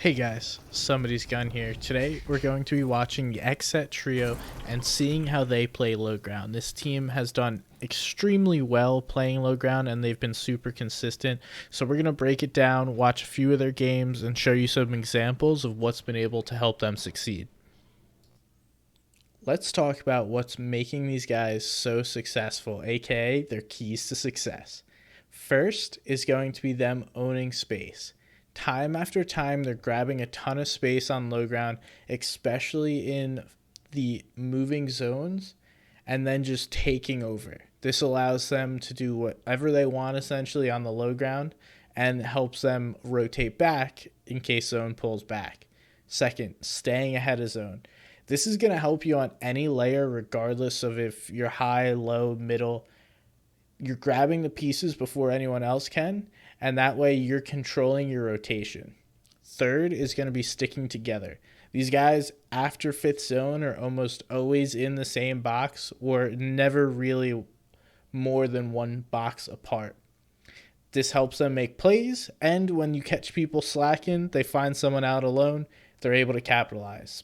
Hey guys, Somebody's Gun here. Today we're going to be watching the XSET trio and seeing how they play low ground. This team has done extremely well playing low ground and they've been super consistent. So we're going to break it down, watch a few of their games, and show you some examples of what's been able to help them succeed. Let's talk about what's making these guys so successful, aka their keys to success. First is going to be them owning space. Time after time, they're grabbing a ton of space on low ground, especially in the moving zones, and then just taking over. This allows them to do whatever they want essentially on the low ground and helps them rotate back in case zone pulls back. Second, staying ahead of zone. This is going to help you on any layer, regardless of if you're high, low, middle. You're grabbing the pieces before anyone else can, and that way you're controlling your rotation. Third is going to be sticking together. These guys after fifth zone are almost always in the same box or never really more than one box apart. This helps them make plays, and when you catch people slacking, they find someone out alone, they're able to capitalize.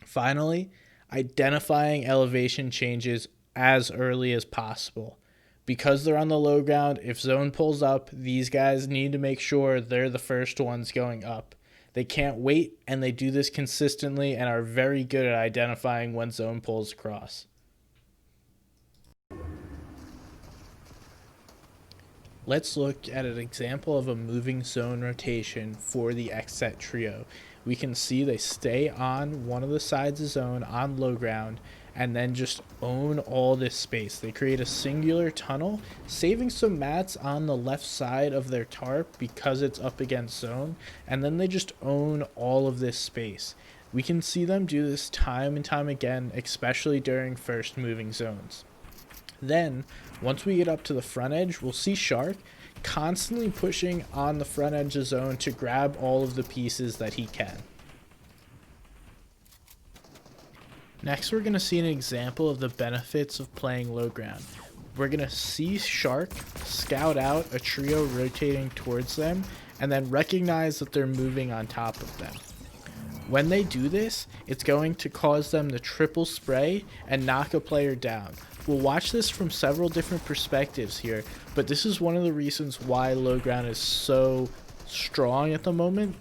Finally, identifying elevation changes as early as possible. Because they're on the low ground, if zone pulls up, these guys need to make sure they're the first ones going up. They can't wait, and they do this consistently and are very good at identifying when zone pulls across. Let's look at an example of a moving zone rotation for the XSET trio. We can see they stay on one of the sides of zone on low ground and then just own all this space. They create a singular tunnel, saving some mats on the left side of their tarp because it's up against zone, and then they just own all of this space. We can see them do this time and time again, especially during first moving zones. Then, once we get up to the front edge, we'll see Shark constantly pushing on the front edge of zone to grab all of the pieces that he can. Next, we're going to see an example of the benefits of playing low ground. We're going to see Shark scout out a trio rotating towards them and then recognize that they're moving on top of them. When they do this, it's going to cause them to triple spray and knock a player down. We'll watch this from several different perspectives here, but this is one of the reasons why low ground is so strong at the moment,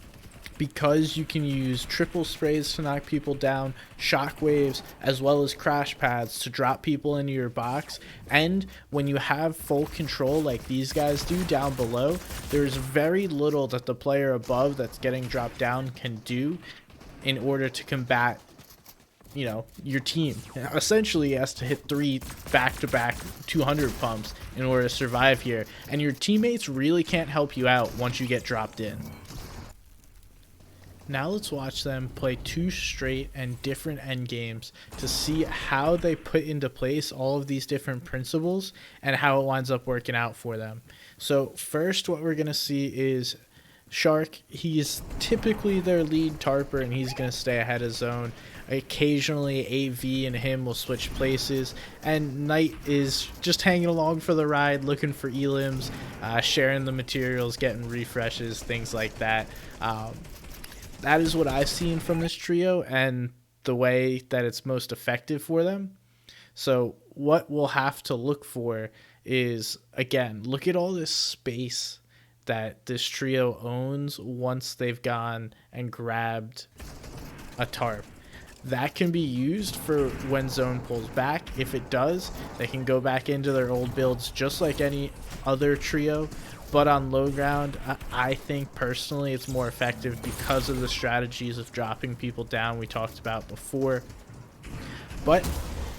because you can use triple sprays to knock people down, shockwaves, as well as crash pads to drop people into your box. And when you have full control like these guys do down below, there's very little that the player above that's getting dropped down can do in order to combat your team. Essentially has to hit 3 back-to-back 200 pumps in order to survive here, and your teammates really can't help you out once you get dropped in. Now let's watch them play 2 straight and different end games to see how they put into place all of these different principles and how it winds up working out for them. So first, what we're going to see is Shark. He's typically their lead tarper and he's going to stay ahead of zone. Occasionally AV and him will switch places, and Knight is just hanging along for the ride, looking for elims, sharing the materials, getting refreshes, things like that. That is what I've seen from this trio and the way that it's most effective for them. So what we'll have to look for is, again, look at all this space that this trio owns once they've gone and grabbed a tarp. That can be used for when zone pulls back. If it does, they can go back into their old builds just like any other trio. But on low ground, I think personally it's more effective because of the strategies of dropping people down we talked about before. But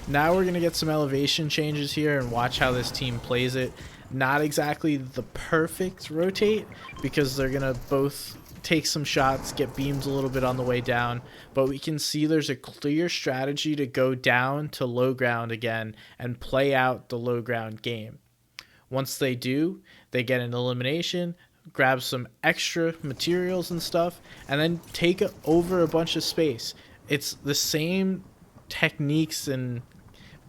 now we're going to get some elevation changes here and watch how this team plays it. Not exactly the perfect rotate because they're going to both take some shots, get beams a little bit on the way down, but we can see there's a clear strategy to go down to low ground again and play out the low ground game. Once they do, they get an elimination, grab some extra materials and stuff, and then take over a bunch of space. It's the same techniques and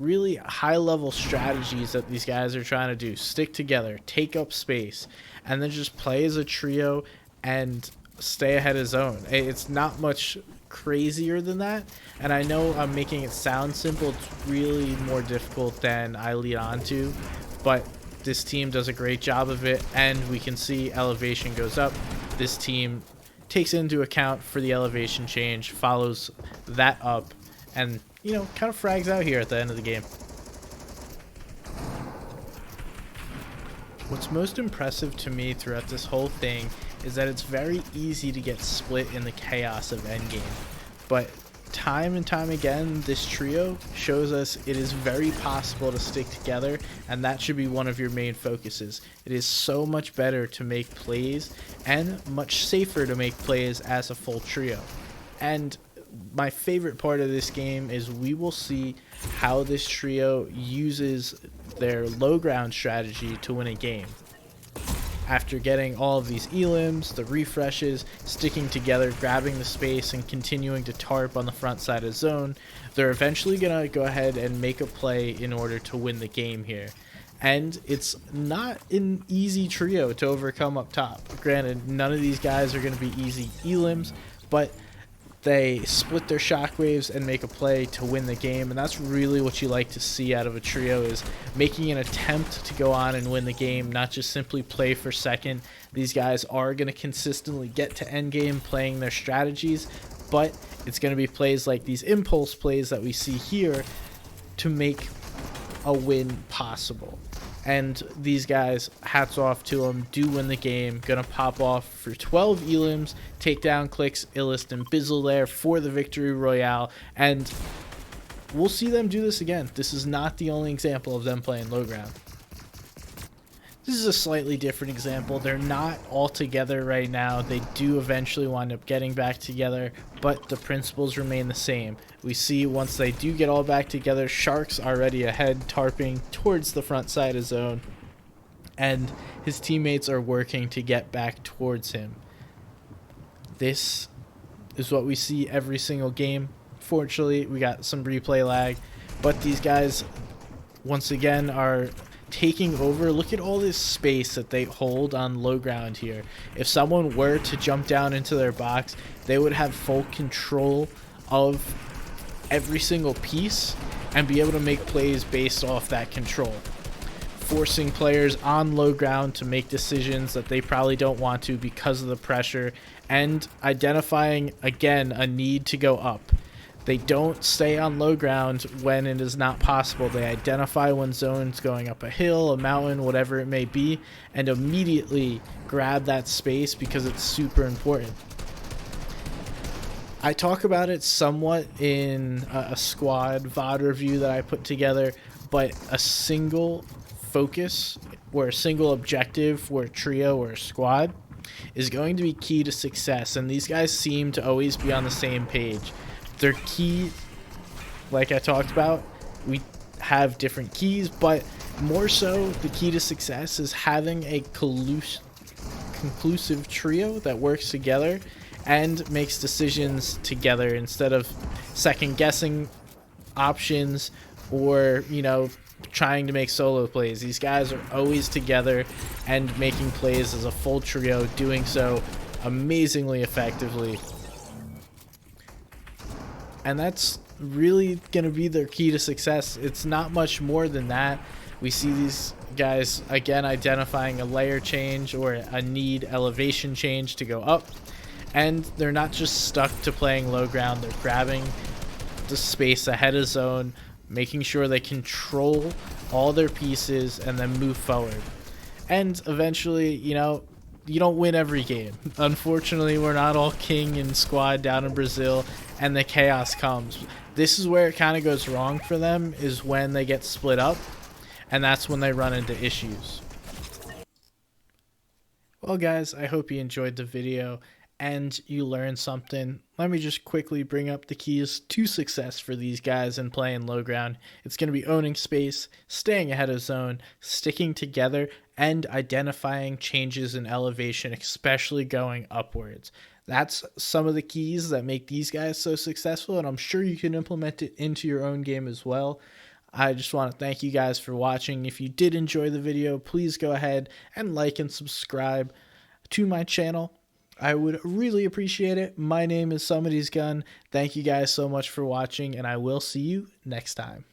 really high-level strategies that these guys are trying to do. Stick together, take up space, and then just play as a trio and stay ahead of zone. It's not much crazier than that. And I know I'm making it sound simple. It's really more difficult than I lead on to. But this team does a great job of it. And we can see elevation goes up. This team takes into account for the elevation change, follows that up, and, you know, kind of frags out here at the end of the game. What's most impressive to me throughout this whole thing is that it's very easy to get split in the chaos of endgame. But time and time again, this trio shows us it is very possible to stick together, and that should be one of your main focuses. It is so much better to make plays and much safer to make plays as a full trio. And my favorite part of this game is we will see how this trio uses their low ground strategy to win a game. After getting all of these elims, the refreshes, sticking together, grabbing the space, and continuing to tarp on the front side of zone, they're eventually going to go ahead and make a play in order to win the game here. And it's not an easy trio to overcome up top. Granted, none of these guys are going to be easy elims, but they split their shockwaves and make a play to win the game, and that's really what you like to see out of a trio, is making an attempt to go on and win the game, not just simply play for second. These guys are going to consistently get to endgame playing their strategies, but it's going to be plays like these impulse plays that we see here to make a win possible. And these guys, hats off to them, do win the game. Gonna pop off for 12 elims, take down Clicks, Illust, and Bizzle there for the victory royale. And we'll see them do this again. This is not the only example of them playing low ground. This is a slightly different example. They're not all together right now. They do eventually wind up getting back together, but the principles remain the same. We see once they do get all back together, Shark's already ahead, tarping towards the front side of zone, and his teammates are working to get back towards him. This is what we see every single game. Fortunately, we got some replay lag, but these guys, once again, are taking over. Look at all this space that they hold on low ground here. If someone were to jump down into their box, they would have full control of every single piece and be able to make plays based off that control, forcing players on low ground to make decisions that they probably don't want to because of the pressure, and identifying again a need to go up. They don't stay on low ground when it is not possible. They identify when zone's going up a hill, a mountain, whatever it may be, and immediately grab that space because it's super important. I talk about it somewhat in a squad VOD review that I put together, but a single focus or a single objective for a trio or a squad is going to be key to success, and these guys seem to always be on the same page. Their key, like I talked about, we have different keys, but more so the key to success is having a conclusive trio that works together and makes decisions together instead of second guessing options or, you know, trying to make solo plays. These guys are always together and making plays as a full trio, doing so amazingly effectively. And that's really going to be their key to success. It's not much more than that. We see these guys, again, identifying a layer change or a need elevation change to go up. And they're not just stuck to playing low ground. They're grabbing the space ahead of zone, making sure they control all their pieces and then move forward. And eventually, you know, you don't win every game. Unfortunately, we're not all king and squad down in Brazil, and the chaos comes. This is where it kind of goes wrong for them, is when they get split up, and that's when they run into issues. Well, guys, I hope you enjoyed the video and you learned something. Let me just quickly bring up the keys to success for these guys in playing low ground. It's going to be owning space, staying ahead of zone, sticking together, and identifying changes in elevation, especially going upwards. That's some of the keys that make these guys so successful, and I'm sure you can implement it into your own game as well. I just want to thank you guys for watching. If you did enjoy the video, please go ahead and like and subscribe to my channel. I would really appreciate it. My name is Somebody's Gun. Thank you guys so much for watching, and I will see you next time.